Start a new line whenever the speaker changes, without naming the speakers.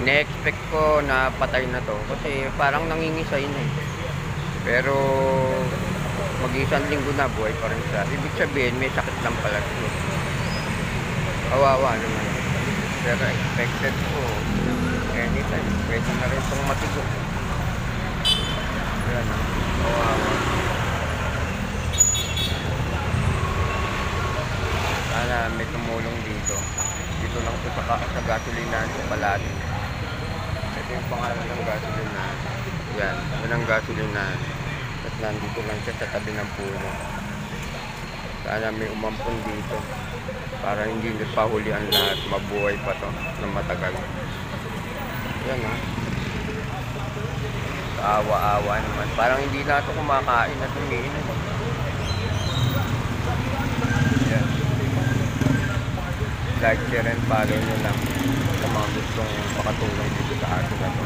ine-expect ko na patay na to kasi parang nangingisay na eh. Pero mag-isang linggo na buhay pa rin siya. Ibig sabihin may sakit lang pala siya. Kawawa naman. Pero expected ko anytime pwede na rin itong matigo. Ayan, kawawa. Sana may tumulong dito. Dito lang ito sa gasolinahan sa Palati. Ito yung pangalan ng gasolinahan. Yan, yun ang gasolinahan. At nandito lang siya sa tabi ng puno. Sana may umampun dito para hindi nagpahuli ang lahat. Mabuhay pa to na matagal. Yan ha. Kaawa-awa naman. Parang hindi na ito kumakain at umiinom. Yan. Like, share, and follow nyo lang sa mga gustong makatulong dito sa atin na to.